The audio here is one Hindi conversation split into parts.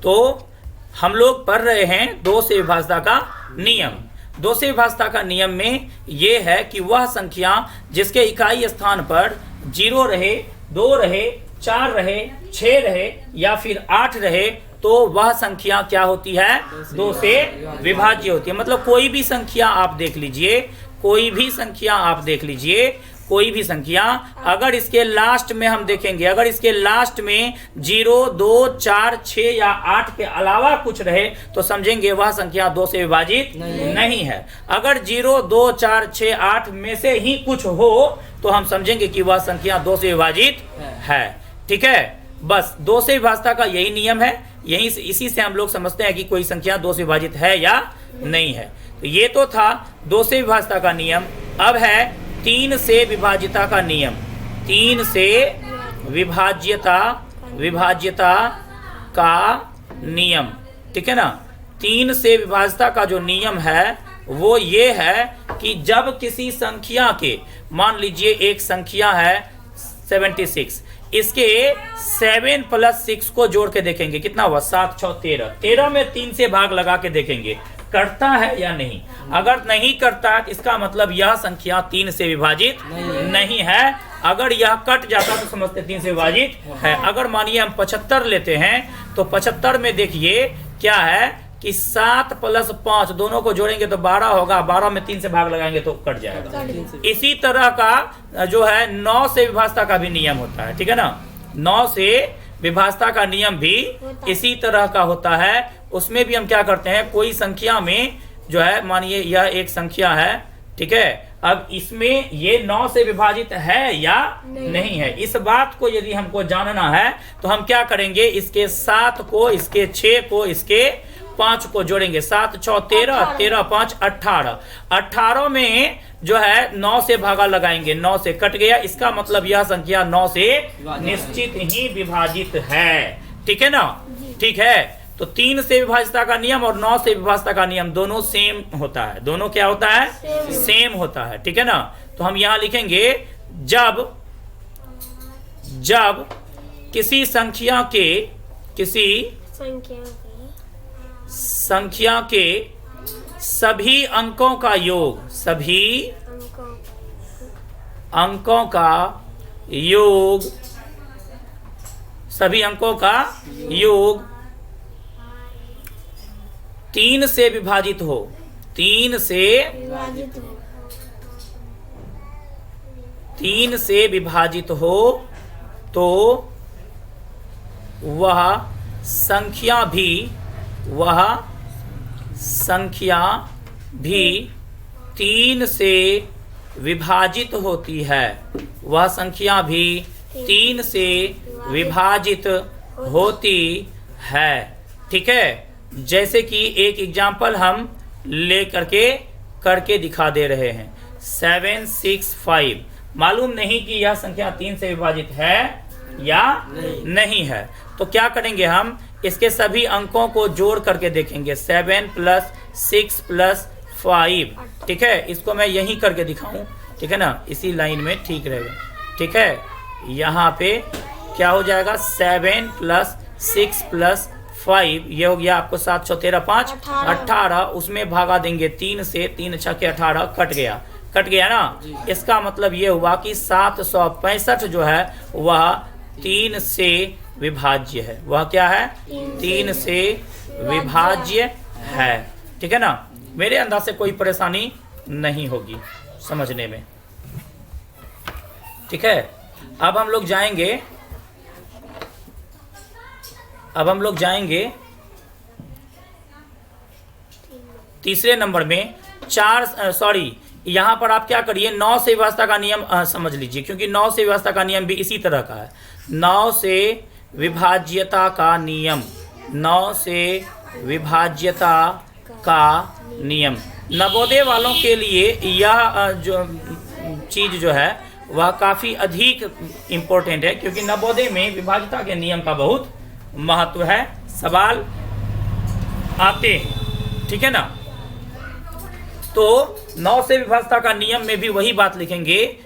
तो हम लोग पढ़ रहे हैं 2 से विभाज्यता का नियम। 2 से विभाज्यता का नियम में ये है कि वह संख्या जिसके इकाई स्थान पर 0 रहे, 2 रहे, 4 रहे, 6 रहे या फिर 8 रहे तो वह संख्या क्या होती है? 2 से विभाज्य होती है। मतलब कोई भी संख्या आप देख लीजिए, कोई भी संख्या आप देख लीजिए, कोई भी संख्या अगर इसके लास्ट में हम देखेंगे, अगर इसके लास्ट में 0, 2, 4, 6 या 8 के अलावा कुछ रहे तो समझेंगे वह संख्या 2 से विभाजित नहीं है। अगर 0, 2, 4, 6, 8 में से ही कुछ हो तो हम समझेंगे कि वह संख्या 2 से विभाजित है। ठीक है, बस 2 से विभाज्यता का यही नियम है। यही इसी से हम लोग समझते हैं कि कोई संख्या 2 से विभाजित है या नहीं है। तो ये तो था 2 से विभाज्यता का नियम। अब है 3 से विभाज्यता का नियम। 3 से विभाज्यता का नियम, ठीक है ना। 3 से विभाज्यता का जो नियम है वो ये है कि जब किसी संख्या के, मान लीजिए एक संख्या है 76, इसके 7 + 6 को जोड़ के देखेंगे कितना हुआ? 7, 6, 13। 13 में 3 से भाग लगा के देखेंगे करता है या नहीं। अगर नहीं करता है तो इसका मतलब यह संख्या 3 से विभाजित नहीं है। अगर यह कट जाता तो समझते 3 से विभाजित है। अगर मानिए हम 75 लेते हैं तो 75 में देखिए क्या है कि 7 + 5 दोनों को जोड़ेंगे तो 12 होगा। 12 में 3 से भाग लगाएंगे तो कट जाएगा। इसी तरह का जो है 9 से विभाज्यता का भी नियम होता है, ठीक है ना। 9 से विभाज्यता का नियम भी इसी तरह का होता है। उसमें भी हम क्या करते हैं, कोई संख्या में जो है, मानिए यह एक संख्या है, ठीक है। अब इसमें ये 9 से विभाजित है या नहीं है, इस बात को यदि हमको जानना है तो हम क्या करेंगे, इसके 7 को, इसके 6 को, इसके 5 को जोड़ेंगे। 7, 6, 13, 13, 5, 18। 18 में जो है 9 से भागा लगाएंगे, 9 से कट गया। इसका मतलब यह संख्या 9 से निश्चित ही विभाजित है, ठीक है ना। ठीक है, तो 3 से विभाज्यता का नियम और 9 से विभाज्यता का नियम दोनों सेम होता है। दोनों क्या होता है? सेम होता है, ठीक है ना। तो हम यहां लिखेंगे जब किसी संख्या के सभी अंकों का योग, सभी अंकों का योग 3 से विभाजित हो, 3 से विभाजित हो तो वह संख्या भी 3 से विभाजित होती है। वह संख्या भी 3 से विभाजित होती है, ठीक है। जैसे कि एक एग्जाम्पल हम ले करके दिखा दे रहे हैं। 7, 6, 5। मालूम नहीं कि यह संख्या 3 से विभाजित है या नहीं है। तो क्या करेंगे, हम इसके सभी अंकों को जोड़ करके देखेंगे। 7 + 6 + 5, ठीक है। इसको मैं यहीं करके दिखाऊं, ठीक है ना, इसी लाइन में ठीक रहेगा, ठीक है। यहाँ पे क्या हो जाएगा, 7 + 6 + 5, ये हो गया आपको 7, 6, 13, 5, 18। उसमें भागा देंगे 3 से, 3 × 6 = 18, कट गया ना। इसका मतलब ये हुआ कि 765 जो है वह 3 से विभाज्य है। वह क्या है? 3 से विभाज्य है, ठीक है ना। मेरे अंदाज से कोई परेशानी नहीं होगी समझने में, ठीक है। अब हम लोग जाएंगे तीसरे नंबर में। यहाँ पर आप क्या करिए, 9 से विभाज्यता का नियम समझ लीजिए, क्योंकि 9 से विभाज्यता का नियम भी इसी तरह का है। 9 से विभाज्यता का नियम, 9 से विभाज्यता का नियम। नवोदय वालों के लिए यह जो चीज़ जो है वह काफ़ी अधिक इम्पोर्टेंट है, क्योंकि नवोदय में विभाज्यता के नियम का बहुत महत्व है। सवाल आते हैं, ठीक है ना। तो 9 से विभाज्यता का नियम में भी वही बात लिखेंगे,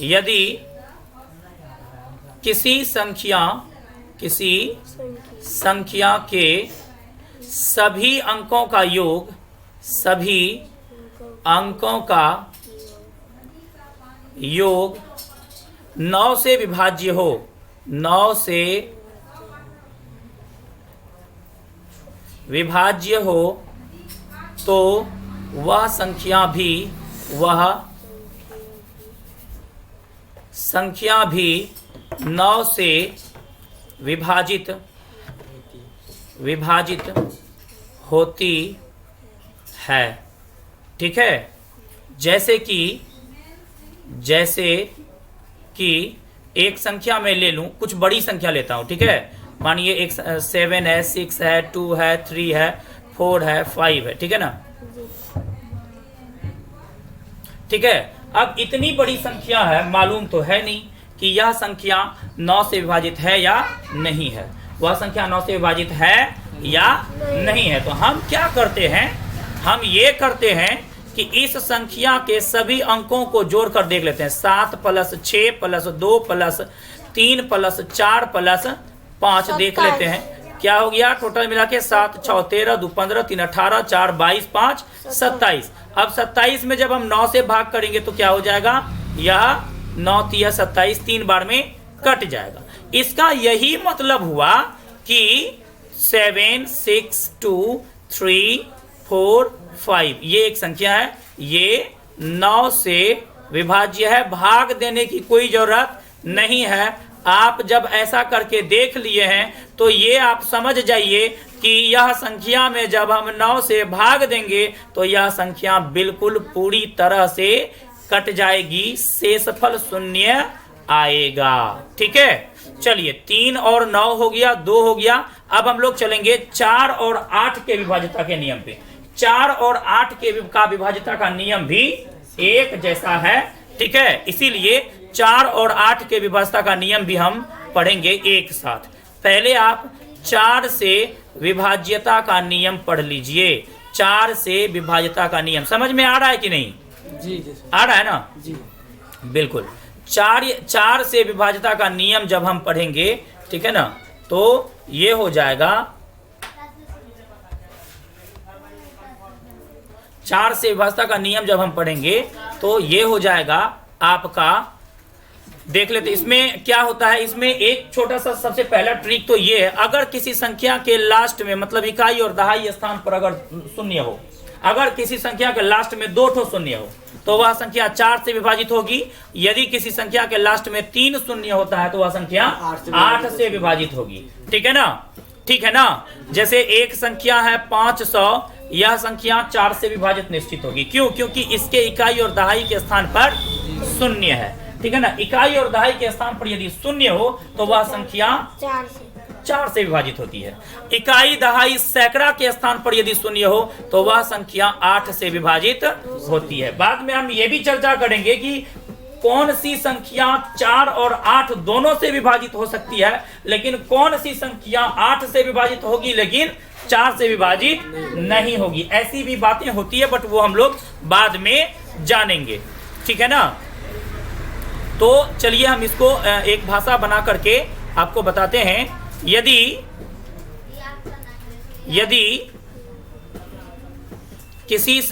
यदि किसी संख्या किसी संख्या के सभी अंकों का योग, सभी अंकों का योग 9 से विभाज्य हो, 9 से विभाज्य हो, तो वह संख्या भी 9 से विभाजित होती है। ठीक है, जैसे कि एक संख्या में ले लूं, कुछ बड़ी संख्या लेता हूं। ठीक है, मानिए एक 7 है, 6 है, 2 है, 3 है, 4 है, 5 है। ठीक है ना। ठीक है, अब इतनी बड़ी संख्या है, मालूम तो है नहीं कि यह संख्या 9 से विभाजित है या नहीं है। वह संख्या 9 से विभाजित है या नहीं है। तो हम क्या करते हैं, हम ये करते हैं कि इस संख्या के सभी अंकों को जोड़कर देख लेते हैं। 7 + 6 + 2 + 3 + 4 + 5 देख लेते हैं। क्या हो गया टोटल मिला के? 7 × 6 = 13, 2 × 15, 3 × 18, 4 × 22, 5 = 27। अब 27 में जब हम 9 से भाग करेंगे तो क्या हो जाएगा? यह 9 × 3 = 27, 3 बार में कट जाएगा। इसका यही मतलब हुआ कि 7, 6, 2, 3, 4, 5 ये एक संख्या है, ये 9 से विभाज्य है। भाग देने की कोई जरूरत नहीं है। आप जब ऐसा करके देख लिए हैं तो ये आप समझ जाइए कि यह संख्या में जब हम 9 से भाग देंगे तो यह संख्या बिल्कुल पूरी तरह से कट जाएगी, शेषफल 0 आएगा। ठीक है, चलिए 3 और 9 हो गया, 2 हो गया। अब हम लोग चलेंगे 4 और 8 के विभाज्यता के नियम पे। 4 और 8 का विभाज्यता का नियम भी एक जैसा है। ठीक है, इसीलिए 4 और 8 के विभाज्यता का नियम भी हम पढ़ेंगे एक साथ। पहले आप 4 से विभाज्यता का नियम पढ़ लीजिए। 4 से विभाज्यता का नियम समझ में आ रहा है कि नहीं? जी आ रहा है ना? जी बिल्कुल। 4 से विभाज्यता का नियम जब हम पढ़ेंगे, ठीक है ना, तो ये हो जाएगा 4 से विभाज्यता का नियम जब हम पढ़ेंगे तो ये हो जाएगा आपका। देख लेते इसमें क्या होता है। इसमें एक छोटा सा सबसे पहला ट्रिक तो ये है, अगर किसी संख्या के लास्ट में मतलब इकाई और दहाई स्थान पर अगर शून्य हो, अगर किसी संख्या के लास्ट में 2 ठो शून्य हो तो वह संख्या 4 से विभाजित होगी। यदि किसी संख्या के लास्ट में 3 शून्य होता है तो वह संख्या 8 से विभाजित होगी। ठीक है ना? ठीक है ना। जैसे एक संख्या है 500, यह संख्या 4 से विभाजित निश्चित होगी। क्यों? क्योंकि इसके इकाई और दहाई के स्थान पर शून्य है। ठीक है ना। इकाई और दहाई के स्थान पर यदि शून्य हो तो वह संख्या 4 से विभाजित होती है। इकाई दहाई सैकड़ा के स्थान पर यदि शून्य हो तो वह संख्या 8 से विभाजित होती है। बाद में हम ये भी चर्चा करेंगे कि कौन सी संख्या 4 और 8 दोनों से विभाजित हो सकती है, लेकिन कौन सी संख्या 8 से विभाजित होगी लेकिन 4 से विभाजित नहीं होगी। ऐसी भी बातें होती है, बट वो हम लोग बाद में जानेंगे। ठीक है ना। तो चलिए हम इसको एक भाषा बना करके आपको बताते हैं। यदि किसी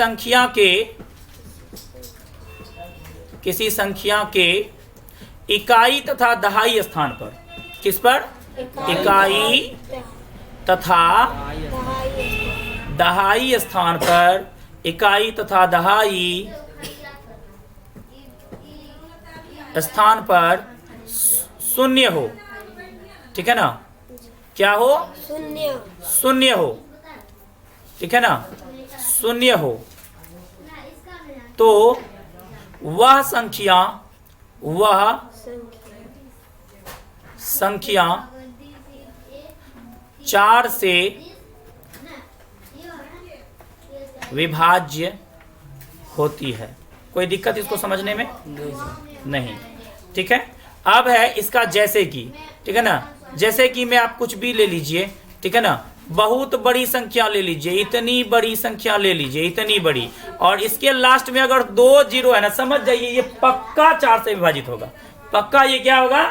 संख्या के इकाई तथा दहाई स्थान पर, किस पर? इकाई तथा दहाई स्थान पर, इकाई तथा दहाई स्थान पर शून्य हो। ठीक है ना। क्या हो? शून्य हो। ठीक है ना। शून्य हो तो वह संख्या 4 से विभाज्य होती है। कोई दिक्कत इसको समझने में? नहीं। ठीक है। अब है इसका जैसे कि, ठीक है ना, जैसे कि मैं आप कुछ भी ले लीजिए, ठीक है ना, बहुत बड़ी संख्या ले लीजिए, इतनी बड़ी संख्या ले लीजिए, इतनी बड़ी, और इसके लास्ट में अगर 2 जीरो है ना, समझ जाइए ये पक्का 4 से विभाजित होगा, पक्का ये क्या होगा,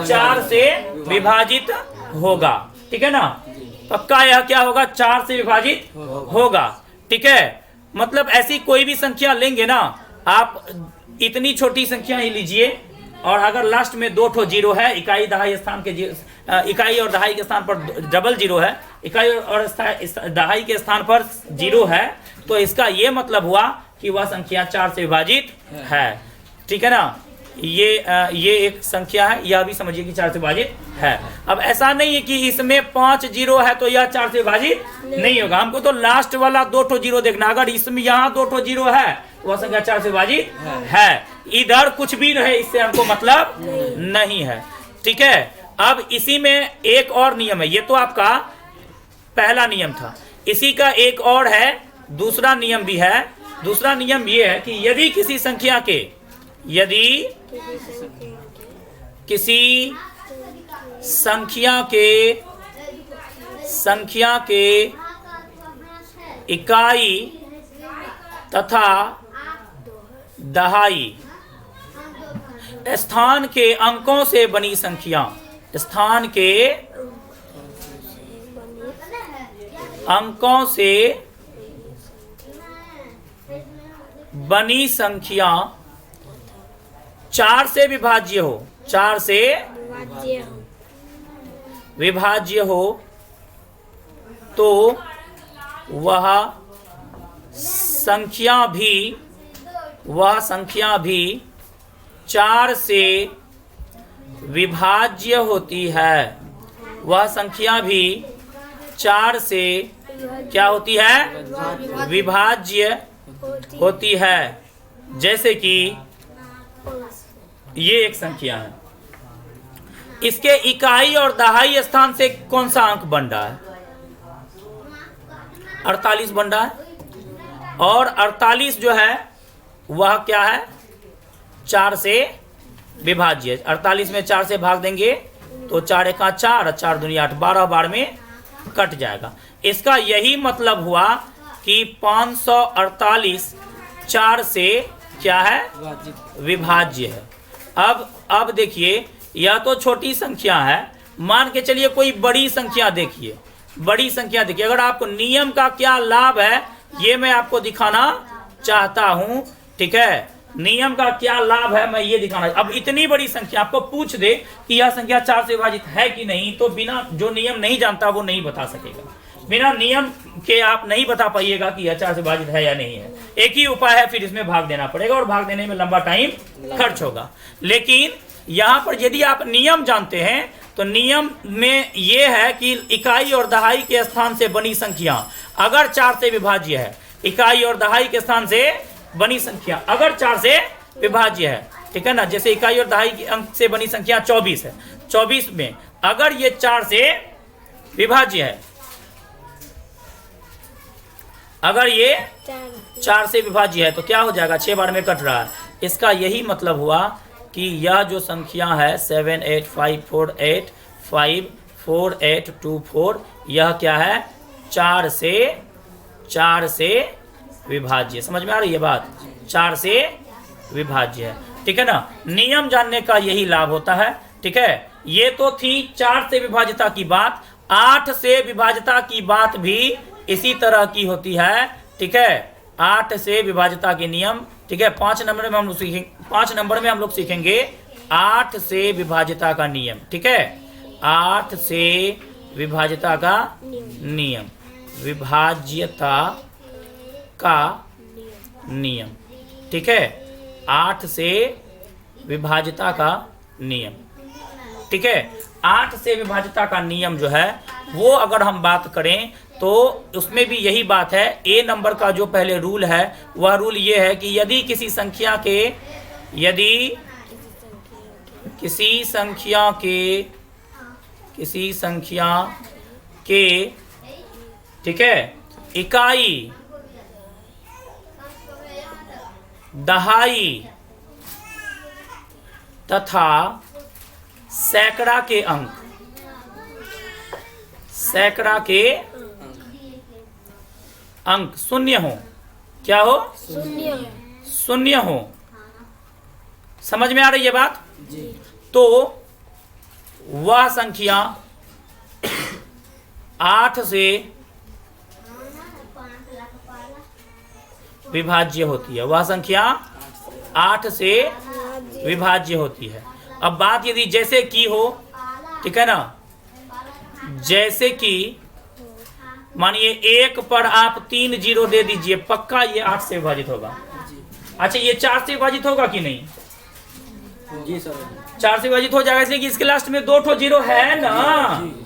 4 से विभाजित होगा। ठीक है ना, पक्का यह क्या होगा, 4 से विभाजित होगा। ठीक है, मतलब ऐसी कोई भी संख्या लेंगे ना आप, इतनी छोटी संख्या ही लीजिए और अगर लास्ट में 2 ठो जीरो है, इकाई दहाई स्थान के इकाई और दहाई के स्थान पर डबल जीरो है, इकाई और दहाई के स्थान पर जीरो है, तो इसका ये मतलब हुआ कि वह संख्या 4 से विभाजित है। ठीक है ना, ये एक संख्या है, यह भी समझिए कि 4 से विभाजित है। अब ऐसा नहीं है कि इसमें 5 जीरो है तो यह 4 से विभाजित नहीं होगा, हमको तो लास्ट वाला 2 ठो जीरो देखना। अगर इसमें यहाँ 2 ठो जीरो है वह संख्या 4 से विभाजित है। इधर कुछ भी रहे इससे हमको मतलब नहीं है। ठीक है, अब इसी में एक और नियम है, ये तो आपका पहला नियम था, इसी का एक और है, दूसरा नियम भी है। दूसरा नियम ये है कि यदि किसी संख्या के इकाई तथा दहाई स्थान के अंकों से बनी संख्या, स्थान के अंकों से बनी संख्या 4 से विभाज्य हो, 4 से विभाज्य हो तो वह संख्या भी 4 से विभाज्य होती है। वह संख्या भी 4 से क्या होती है, विभाज्य होती है। जैसे कि ये एक संख्या है, इसके इकाई और दहाई स्थान से कौन सा अंक बन रहा है, 48 बन रहा है, और 48 जो है वह क्या है, 4 से विभाज्य। 48 में 4 से भाग देंगे तो 4 एका 4 और 4 दूनी 8, 12 बार में कट जाएगा। इसका यही मतलब हुआ कि 548 4 से क्या है, विभाज्य है। अब देखिए, यह तो छोटी संख्या है, मान के चलिए कोई बड़ी संख्या देखिए, बड़ी संख्या देखिए। अगर आपको नियम का क्या लाभ है ये मैं आपको दिखाना चाहता हूं। ठीक है, नियम का क्या लाभ है मैं ये दिखाना। अब इतनी बड़ी संख्या आपको पूछ दे कि यह संख्या 4 से विभाजित है कि नहीं, तो बिना, जो नियम नहीं जानता वो नहीं बता सकेगा। बिना नियम के आप नहीं बता पाइएगा कि यह 4 से विभाजित है या नहीं है। एक ही उपाय है, फिर इसमें भाग देना पड़ेगा और भाग देने में लंबा टाइम खर्च होगा। लेकिन यहाँ पर यदि आप नियम जानते हैं तो नियम में ये है कि इकाई और दहाई के स्थान से बनी संख्या अगर 4 से विभाज्य है, इकाई और दहाई के स्थान से बनी संख्या अगर 4 से विभाज्य है, ठीक है ना। जैसे इकाई और दहाई के अंक से बनी संख्या 24 है, 24 में अगर ये 4 से विभाज्य है, अगर ये 4 से विभाज्य है तो क्या हो जाएगा, 6 बार में कट रहा है। इसका यही मतलब हुआ कि यह जो संख्या है 785485484 यह क्या है, 4 से विभाज्य। समझ में आ रही है बात, 4 से विभाज्य है। ठीक है ना, नियम जानने का यही लाभ होता है। ठीक है, ये तो थी 4 से विभाज्यता की बात। 8 से विभाज्यता की बात भी इसी तरह की होती है। ठीक है, 8 से विभाज्यता के नियम। ठीक है, 5 नंबर में हम लोग सीखेंगे, 5 नंबर में हम लोग सीखेंगे 8 से विभाज्यता का नियम। ठीक है, 8 से विभाज्यता का नियम, विभाज्यता का नियम। ठीक है, 8 से विभाज्यता का नियम। ठीक है, 8 से विभाज्यता का नियम जो है वो अगर हम बात करें तो उसमें भी यही बात है। ए नंबर का जो पहले रूल है वह रूल ये है कि यदि किसी संख्या के ठीक है, इकाई, दहाई तथा सैकड़ा के अंक शून्य हो। क्या हो, शून्य हो। समझ में आ रही है बात जी। तो वह संख्या 8 से विभाज्य होती है। वह संख्या 8 से विभाज्य होती है। अब बात यदि जैसे की हो, ठीक है ना, जैसे कि मानिए 1 पर आप 3 जीरो दे दीजिए, पक्का ये 8 से विभाजित होगा। अच्छा, ये 4 से विभाजित होगा कि नहीं? जी सर, 4 से विभाजित हो जाएगा, इसलिए कि इसके लास्ट में 2 जीरो है ना।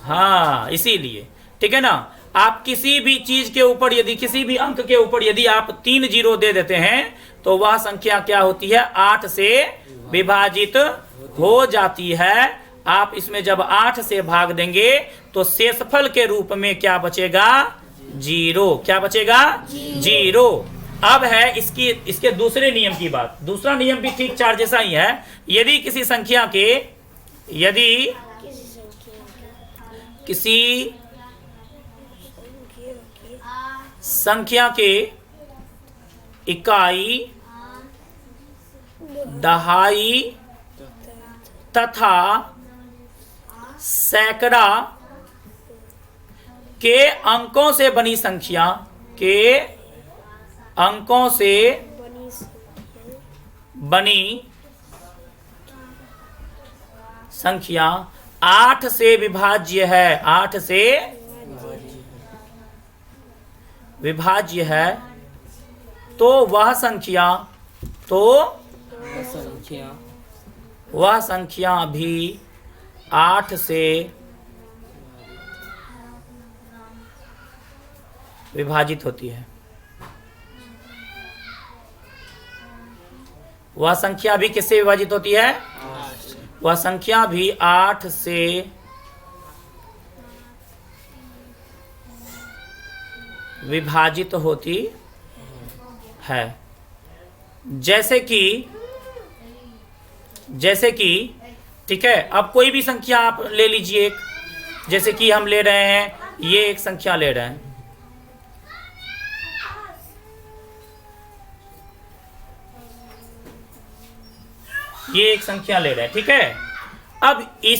हाँ, इसीलिए, ठीक है ना। आप किसी भी चीज के ऊपर यदि किसी भी अंक के ऊपर यदि आप 3 जीरो दे देते हैं तो वह संख्या क्या होती है? 8 से विभाजित हो जाती है। आप इसमें जब 8 से भाग देंगे तो शेषफल के रूप में क्या बचेगा? 0। क्या बचेगा? 0। अब है इसके दूसरे नियम की बात। दूसरा नियम भी ठीक 4 जैसा ही है। यदि किसी संख्या के इकाई, दहाई तथा सैकड़ा के अंकों से बनी संख्या 8 से विभाज्य है, 8 से विभाज्य है, तो वह संख्या भी 8 से विभाजित होती है। वह संख्या भी किससे विभाजित होती है? वह संख्या भी 8 से विभाजित होती है। जैसे कि ठीक है, अब कोई भी संख्या आप ले लीजिए एक, जैसे कि हम ले रहे हैं, ये एक संख्या ले रहे हैं, ये एक संख्या ले रहे हैं, ठीक है। अब यह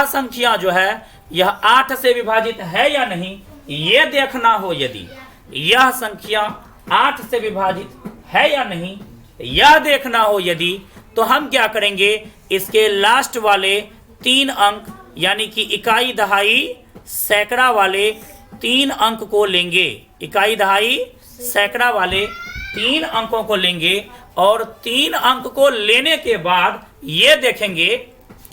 संख्या जो है यह 8 से विभाजित है या नहीं, ये देखना हो। यदि यह संख्या 8 से विभाजित है या नहीं, यह देखना हो यदि, तो हम क्या करेंगे? इसके लास्ट वाले 3 अंक यानी कि इकाई, दहाई, सैकड़ा वाले 3 अंक को लेंगे। इकाई, दहाई, सैकड़ा वाले 3 अंकों को लेंगे और 3 अंक को लेने के बाद ये देखेंगे,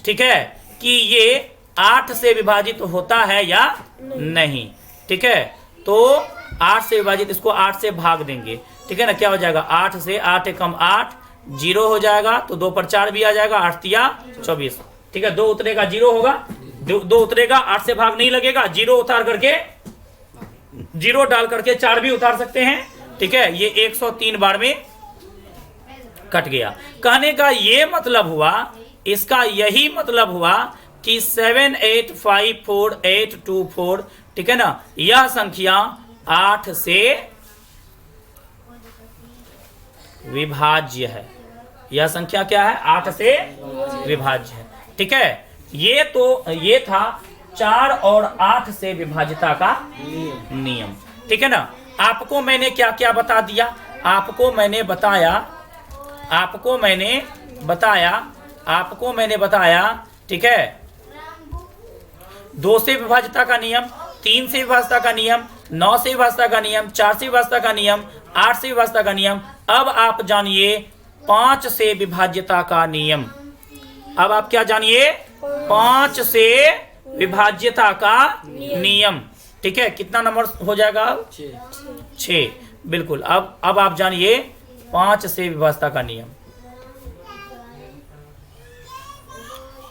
ठीक है, कि ये 8 से विभाजित होता है या नहीं, ठीक है। तो 8 से विभाजित, इसको 8 से भाग देंगे, ठीक है ना। क्या हो जाएगा? 8 से 8 कम 8 0 हो जाएगा, तो 2 पर 4 भी आ जाएगा, 8 तिया 24, ठीक है। 2 उतरेगा 0 होगा, 2 उतरेगा, 8 से भाग नहीं लगेगा, 0 उतार करके 0 डाल करके 4 भी उतार सकते हैं, ठीक है। ये 103 बार में कट गया। कहने का ये मतलब हुआ, इसका यही मतलब हुआ कि 7854824, ठीक है ना, यह संख्या 8 से विभाज्य है। यह संख्या क्या है? 8 से विभाज्य है, ठीक है। ये था 4 और 8 से विभाज्यता का नियम, ठीक है ना। आपको मैंने क्या क्या बता दिया? आपको मैंने बताया, ठीक है, 2 से विभाज्यता का नियम, 3 से विभाज्यता का नियम, 9 से विभाज्यता का नियम, 4 से विभाज्यता का नियम, 8 से विभाज्यता का नियम। अब आप जानिए 5 से विभाज्यता का नियम। अब आप क्या जानिए? 5 से विभाज्यता का नियम, ठीक है। कितना नंबर हो जाएगा? 6, बिल्कुल। अब आप जानिए 5 से विभाज्यता का नियम,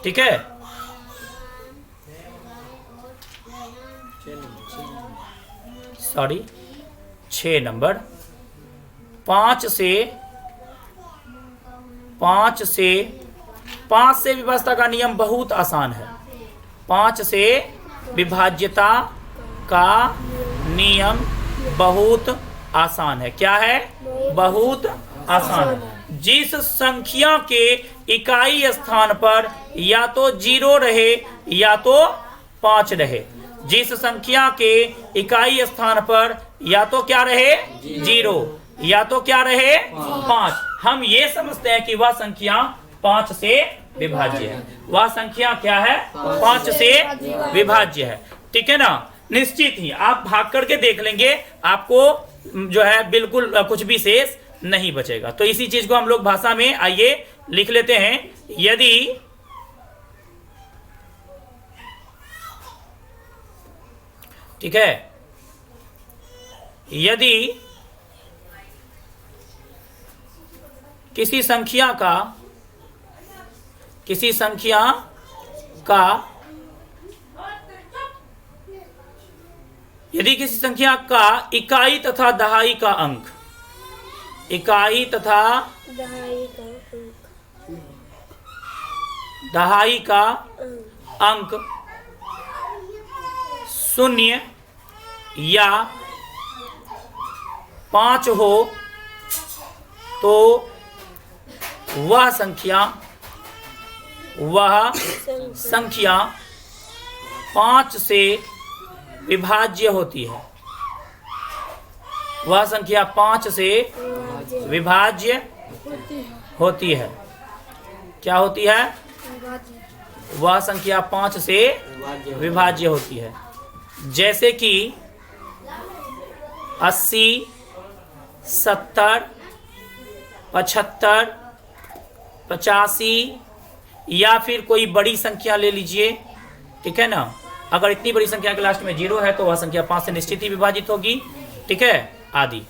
ठीक है। Sorry, 6 number. 5 से विभाज्यता का नियम बहुत आसान है। 5 से विभाज्यता का नियम बहुत आसान है। क्या है? बहुत आसान है। जिस संख्या के इकाई स्थान पर या तो 0 रहे या तो 5 रहे। जिस संख्या के इकाई स्थान पर या तो क्या रहे 0 या तो क्या रहे 5, हम ये समझते हैं कि वह संख्या 5 से विभाज्य है। वह संख्या क्या है 5 से विभाज्य है। ठीक है ना। निश्चित ही आप भाग करके देख लेंगे, आपको जो है बिल्कुल कुछ भी शेष नहीं बचेगा। तो इसी चीज को हम लोग भाषा में आइए लिख लेते हैं। यदि ठीक है, यदि किसी संख्या का इकाई तथा दहाई का अंक, इकाई तथा दहाई का अंक 0 या 5 हो तो वह संख्या 5 से विभाज्य होती है। वह संख्या 5 से विभाज्य होती है। क्या होती है? वह संख्या 5 से विभाज्य होती है। जैसे कि 80, 70, 75, 85 या फिर कोई बड़ी संख्या ले लीजिए। ठीक है ना। अगर इतनी बड़ी संख्या के लास्ट में 0 है तो वह संख्या 5 से निश्चित ही विभाजित होगी। ठीक है, आदि।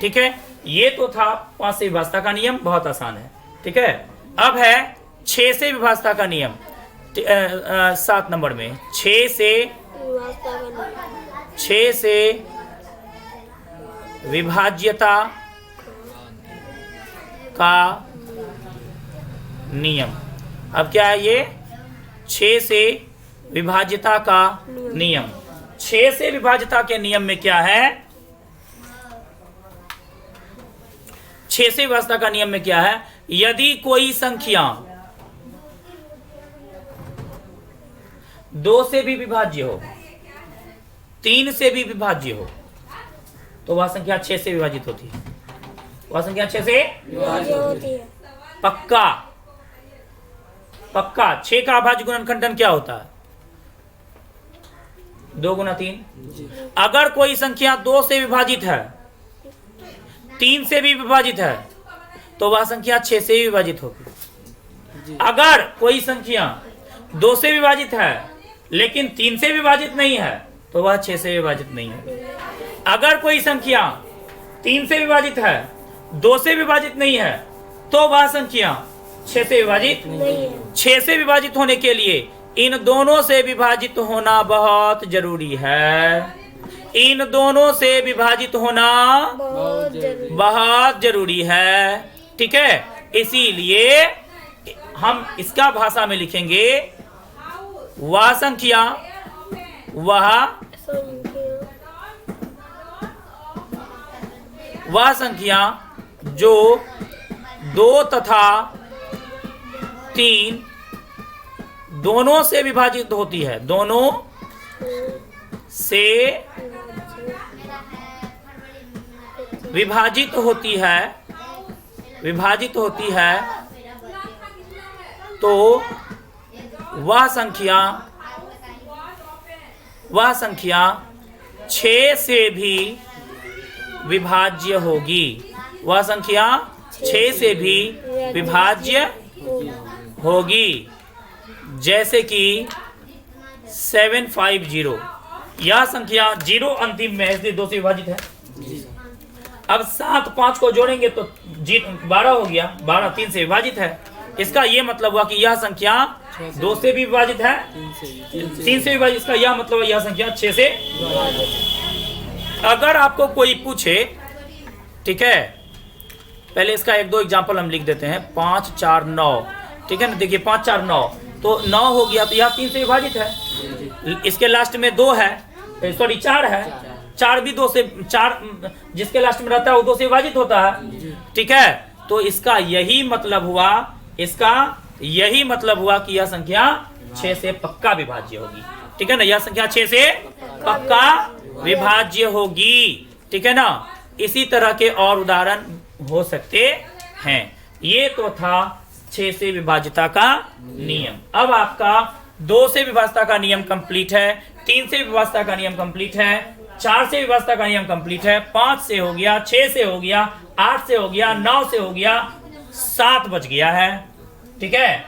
ठीक है, ये तो था 5 से विभाज्यता का नियम, बहुत आसान है। ठीक है, अब है 6 से विभाज्यता का नियम। 7 नंबर में 6 से विभाज्यता का नियम। अब क्या है ये? 6 से विभाज्यता का नियम। 6 से विभाज्यता के नियम में क्या है? 6 से विभाज्यता का नियम में क्या है? यदि कोई संख्या 2 से भी विभाज्य हो, 3 से भी विभाज्य हो, तो वह संख्या 6 से विभाजित होती है। वह संख्या 6 से विभाजित होती है। पक्का 6 का अभाज्य गुणनखंडन क्या होता है? 2 गुना 3। अगर कोई संख्या 2 से विभाजित है, 3 से भी विभाजित है, तो वह संख्या 6 से विभाजित होगी। अगर कोई संख्या 2 से विभाजित है लेकिन 3 से विभाजित नहीं है, तो वह 6 से विभाजित नहीं है। अगर कोई संख्या 3 से विभाजित है, 2 से विभाजित नहीं है, तो वह संख्या 6 से विभाजित नहीं है। 6 से विभाजित होने के लिए इन दोनों से विभाजित होना बहुत जरूरी है। इन दोनों से विभाजित होना बहुत जरूरी है। ठीक है, इसीलिए हम इसका भाषा में लिखेंगे वह संख्या जो 2 तथा 3 दोनों से विभाजित होती है, दोनों से विभाजित होती है, तो वह संख्या 6 से भी विभाज्य होगी। वह संख्या 6 से भी विभाज्य होगी। जैसे कि 750, यह संख्या 0 अंतिम में इसलिए 2 से विभाजित है। अब 7 5 को जोड़ेंगे तो 12 हो गया, 12 3 से विभाजित है। इसका यह मतलब हुआ कि यह संख्या 2 से भी विभाजित है, 3 से विभाजित। इसका यह मतलब यह संख्या 6 से। अगर आपको कोई पूछे, ठीक है, पहले इसका 1-2 एग्जांपल हम लिख देते हैं। 5 4 9, ठीक है ना। देखिए 5 4 9 तो 9 हो गया, तो यह 3 से विभाजित है। इसके लास्ट में 2 है, सॉरी 4 है, 4 भी 2 से, 4 जिसके लास्ट में रहता है वो 2 से विभाजित होता है। ठीक है, तो इसका यही मतलब हुआ इसका यही मतलब हुआ कि यह संख्या 6 से पक्का विभाज्य होगी। ठीक है ना, यह संख्या 6 से पक्का विभाज्य होगी। ठीक है ना, इसी तरह के और उदाहरण हो सकते हैं। ये तो था 6 से विभाज्यता का नियम। अब आपका 2 से विभाज्यता का नियम कंप्लीट है, 3 से विभाज्यता का नियम कंप्लीट है, 4 से विभाज्यता का नियम कंप्लीट है, 5 से हो गया, 6 से हो गया, 8 से हो गया, 9 से हो गया, 7 बच गया है। ठीक है,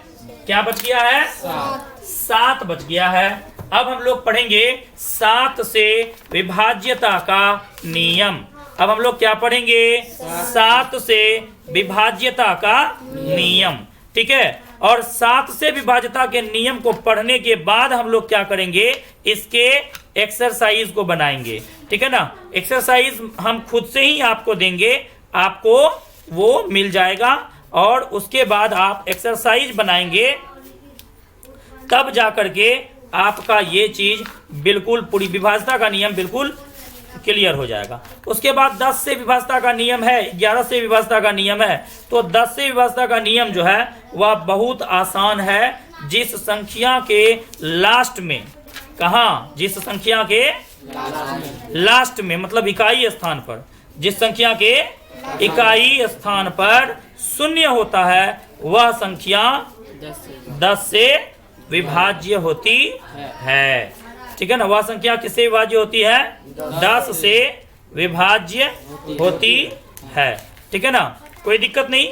क्या बच गया है? 7 बच गया है। अब हम लोग पढ़ेंगे 7 से विभाज्यता का नियम। अब हम लोग क्या पढ़ेंगे? 7 से विभाज्यता का नियम। ठीक है, और 7 से विभाज्यता के नियम को पढ़ने के बाद हम लोग क्या करेंगे? इसके एक्सरसाइज को बनाएंगे। ठीक है ना, एक्सरसाइज हम खुद से ही आपको देंगे, आपको वो मिल जाएगा और उसके बाद आप एक्सरसाइज बनाएंगे, तब जाकर के आपका ये चीज बिल्कुल पूरी विभाज्यता का नियम बिल्कुल क्लियर हो जाएगा। उसके बाद 10 से विभाज्यता का नियम है, 11 से विभाज्यता का नियम है। तो 10 से विभाज्यता का नियम जो है वह बहुत आसान है। जिस संख्या के लास्ट में, कहाँ? जिस संख्या के लास्ट में मतलब इकाई स्थान पर, जिस संख्या के इकाई स्थान पर शून्य होता है वह संख्या 10 से विभाज्य होती है। ठीक है ना, वह संख्या किससे विभाज्य होती है? 10 से विभाज्य होती है। ठीक है ना, कोई दिक्कत नहीं,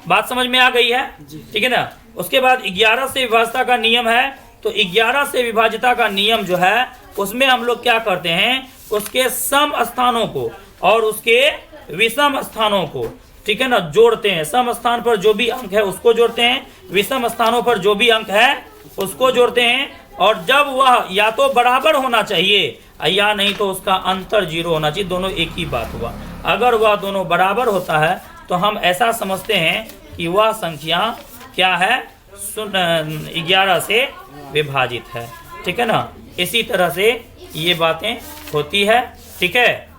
बात समझ में आ गई है? ठीक है ना। उसके बाद 11 से विभाज्यता का नियम है। तो 11 से विभाज्यता का नियम जो है उसमें हम लोग क्या करते हैं? उसके सम स्थानों को और उसके विषम स्थानों को, ठीक है ना, जोड़ते हैं। सम स्थान पर जो भी अंक है उसको जोड़ते हैं, विषम स्थानों पर जो भी अंक है उसको जोड़ते हैं। और जब वह या तो बराबर होना चाहिए या नहीं तो उसका अंतर 0 होना चाहिए, दोनों एक ही बात हुआ। अगर वह दोनों बराबर होता है तो हम ऐसा समझते हैं कि वह संख्या क्या है? 11 से विभाजित है। ठीक है ना, इसी तरह से ये बातें होती है। ठीक है।